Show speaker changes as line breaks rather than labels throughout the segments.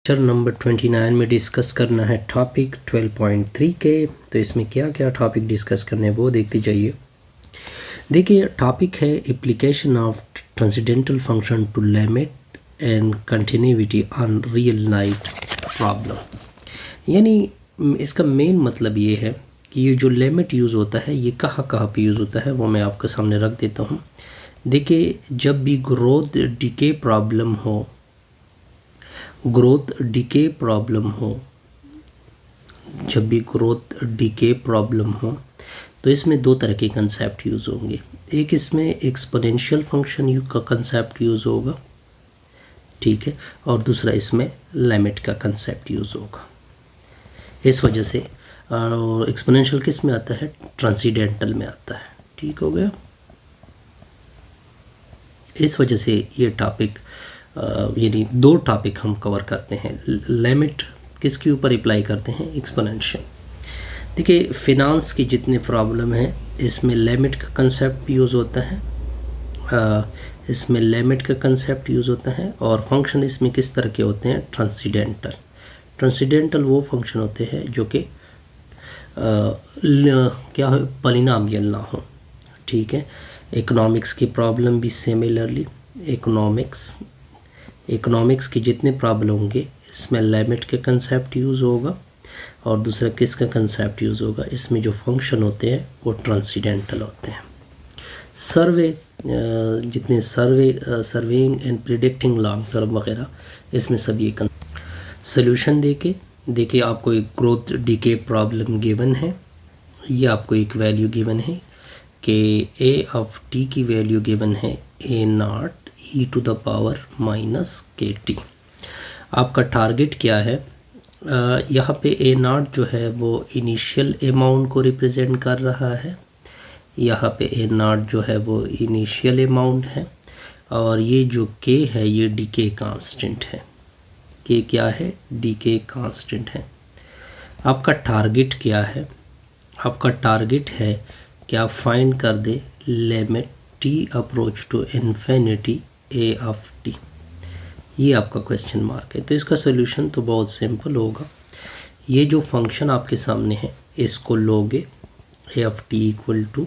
Lecture number 29 में discuss करना है टॉपिक 12.3 के। तो इसमें क्या क्या टॉपिक डिस्कस करने हैं वो देखते जाइए। देखिए टॉपिक है application of transcendental function to limit and continuity on real light problem. यानी इसका मेन मतलब ये है कि ये जो लिमिट यूज़ होता है ये कहाँ कहाँ पे यूज़ होता है वो मैं आपके सामने रख देता हूँ। देखिए जब भी ग्रोथ डिके प्रॉब्लम हो, जब भी ग्रोथ डिके प्रॉब्लम हो तो इसमें दो तरह के कंसेप्ट यूज़ होंगे। एक इसमें एक्सपोनेंशियल फंक्शन का कंसेप्ट यूज़ होगा, ठीक है, और दूसरा इसमें लिमिट का कंसेप्ट यूज़ होगा। इस वजह से एक्सपोनेंशियल किस में आता है? ट्रांसेंडेंटल में आता है, ठीक हो गया। इस वजह से ये टॉपिक यानी दो टॉपिक हम कवर करते हैं। लिमिट किसके ऊपर अप्लाई करते हैं? एक्सपोनेंशियल। देखिए फिनांस की जितने प्रॉब्लम है इसमें लिमिट का कंसेप्ट यूज़ होता है, इसमें लिमिट का कंसेप्ट यूज़ होता है। और फंक्शन इसमें किस तरह के होते हैं? ट्रांसेंडेंटल वो फंक्शन होते हैं जो कि क्या हो, पॉलिनॉमियल ना हो, ठीक है। इकोनॉमिक्स की प्रॉब्लम भी सिमिलरली इकोनॉमिक्स के जितने प्रॉब्लम होंगे इसमें लिमिट के कंसेप्ट यूज़ होगा और दूसरा किसका कंसेप्ट यूज़ होगा? इसमें जो फंक्शन होते हैं वो ट्रांसेंडेंटल होते हैं। जितने surveying and predicting long term वगैरह इसमें सब ये सोल्यूशन देखिए आपको एक ग्रोथ डिके प्रॉब्लम गिवन है, ये आपको एक वैल्यू गिवन है कि ए ऑफ टी की वैल्यू गिवन है a0 e⁻⁻kt। आपका टारगेट क्या है? यहाँ पे a0 जो है वो इनिशियल अमाउंट को रिप्रेजेंट कर रहा है, यहाँ पे a0 जो है वो इनिशियल अमाउंट है और ये जो k है ये डीके कांस्टेंट है। k क्या है? डीके कांस्टेंट है। आपका टारगेट क्या है? आपका टारगेट है कि आप फाइंड कर दे limit t approach to infinity a of t। ये आपका क्वेश्चन मार्क है। तो इसका सोल्यूशन तो बहुत सिंपल होगा। ये जो फंक्शन आपके सामने है इसको लोगे a of t equal to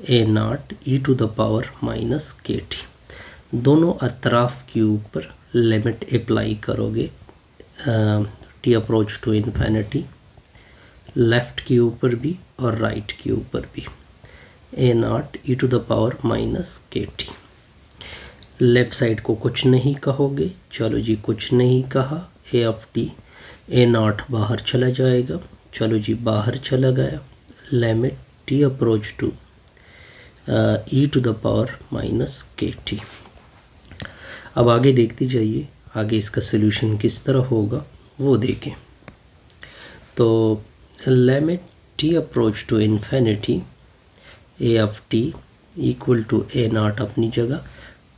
a0 e⁻⁻kt। दोनों अतराफ के ऊपर लिमिट अप्लाई करोगे t approach to infinity, left के ऊपर भी और राइट के ऊपर भी a0 e⁻⁻kt। लेफ़्ट साइड को कुछ नहीं कहोगे, चलो जी कुछ नहीं कहा। a ऑफ t a0 बाहर चला जाएगा, चलो जी बाहर चला गया। Limit t approach to e⁻⁻kt। अब आगे देखते जाइए, आगे इसका सलूशन किस तरह होगा वो देखें। तो limit t approach to infinity a of t equal to a0 अपनी जगह,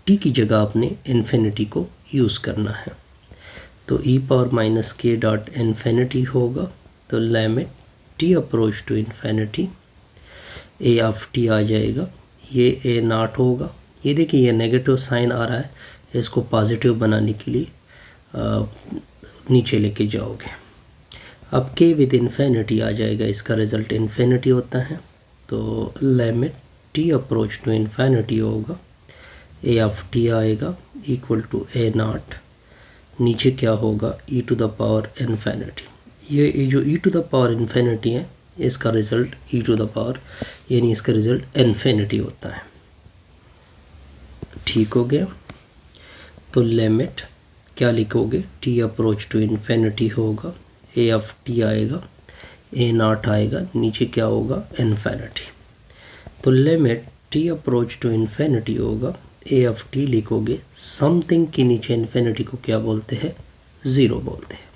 t की जगह आपने इन्फिनिटी को यूज़ करना है। तो e⁻k डॉट इन्फिनिटी होगा। तो limit t approach to infinity a of t आ जाएगा, ये a0 होगा। ये देखिए ये नेगेटिव साइन आ रहा है, इसको पॉजिटिव बनाने के लिए नीचे लेके जाओगे। अब k विद इन्फिनिटी आ जाएगा, इसका रिज़ल्ट इन्फिनिटी होता है। तो limit t approach to infinity होगा, a ऑफ t आएगा इक्वल टू a0, नीचे क्या होगा? e⁻⁻⁰। ये जो e⁻⁻⁰ है इसका रिज़ल्ट यानी इसका रिज़ल्ट इन्फिनिटी होता है, ठीक हो गया। तो लिमिट क्या लिखोगे? t अप्रोच टू इन्फिनिटी होगा, a ऑफ t आएगा, a0 आएगा, नीचे क्या होगा? इन्फिनिटी। तो limit t approach to infinity होगा, a ऑफ t लिखोगे, समथिंग के नीचे इन्फिनिटी को क्या बोलते हैं? ज़ीरो बोलते हैं।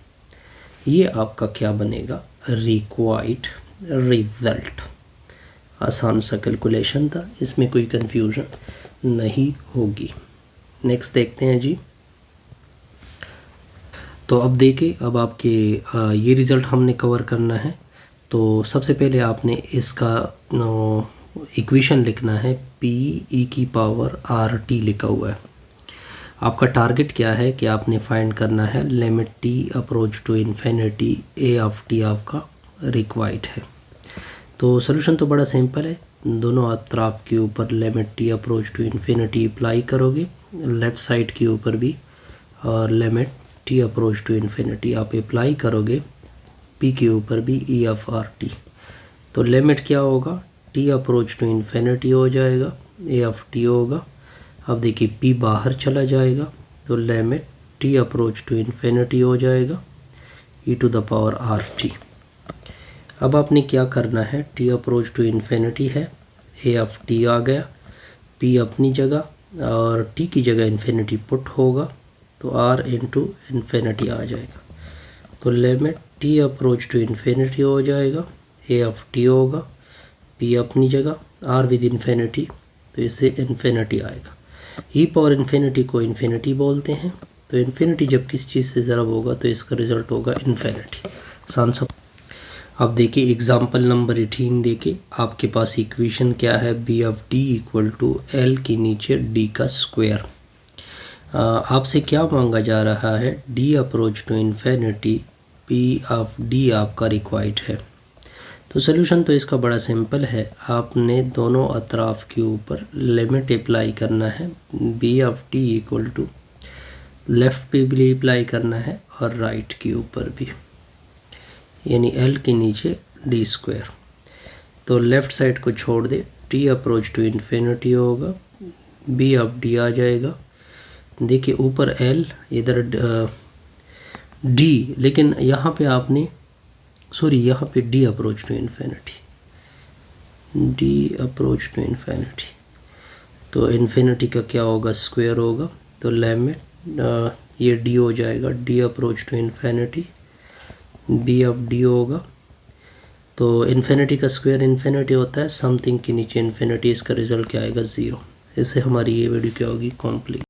ये आपका क्या बनेगा? Required result. आसान सा कैलकुलेशन था, इसमें कोई कंफ्यूजन नहीं होगी। नेक्स्ट देखते हैं जी। तो अब देखिए, अब आपके ये रिज़ल्ट हमने कवर करना है। तो सबसे पहले आपने इसका इक्वेशन लिखना है, p e की पावर RT लिखा हुआ है। आपका टारगेट क्या है कि आपने फाइंड करना है limit T approach to infinity A of T आपका रिक्वायर्ड है। तो सोल्यूशन तो बड़ा सिंपल है, दोनों अतराफ के ऊपर limit T approach to infinity apply करोगे, लेफ़्ट साइड के ऊपर भी और limit T approach to infinity आप अप्लाई करोगे, पी के ऊपर भी ई ऑफ आर टी। तो लिमिट क्या होगा, टी अप्रोच टू इन्फिनिटी हो जाएगा, ए ऑफ टी होगा। अब देखिए पी बाहर चला जाएगा तो limit T approach to infinity हो जाएगा, e to the power r t. अब आपने क्या करना है, टी अप्रोच टू इन्फिनिटी है, ए ऑफ टी आ गया, पी अपनी जगह और टी की जगह इन्फिनिटी पुट होगा तो आर इंटू इन्फिनिटी आ जाएगा। तो limit T approach to infinity हो जाएगा, ए ऑफ टी होगा, पी अपनी जगह, आर विद इन्फिनिटी तो इससे इन्फिनिटी आएगा। ई पावर इन्फिनिटी को इन्फिनिटी बोलते हैं, तो इन्फिनिटी जब किस चीज़ से ज़रब होगा तो इसका रिज़ल्ट होगा इन्फिनिटी। आसान सब। अब देखिए एग्जांपल नंबर 18 देखिए, आपके पास इक्वेशन क्या है, B of D equal to L के नीचे डी का स्क्वायर। आपसे क्या मांगा जा रहा है, D approach to infinity P of D आपका रिक्वायर्ड है। तो सोल्यूशन तो इसका बड़ा सिंपल है, आपने दोनों अतराफ के ऊपर लिमिट अप्लाई करना है, B of T equal to left पे भी अप्लाई करना है और राइट के ऊपर भी, यानी एल के नीचे डी स्क्वायर। तो लेफ़्ट साइड को छोड़ दे, टी अप्रोच टू इन्फिनिटी होगा, बी ऑफ डी आ जाएगा। देखिए ऊपर एल, इधर डी, लेकिन यहाँ पे आपने यहाँ पे D approach to infinity, D approach to infinity, तो इन्फिनिटी का क्या होगा, स्क्वायर होगा। तो लिमिट ये डी हो जाएगा, D approach to infinity B of D होगा। तो इन्फिनिटी का स्क्वायर इन्फिनिटी होता है, समथिंग के नीचे इन्फिनिटी, इसका रिजल्ट क्या आएगा, ज़ीरो। इससे हमारी ये वीडियो क्या होगी, कंप्लीट।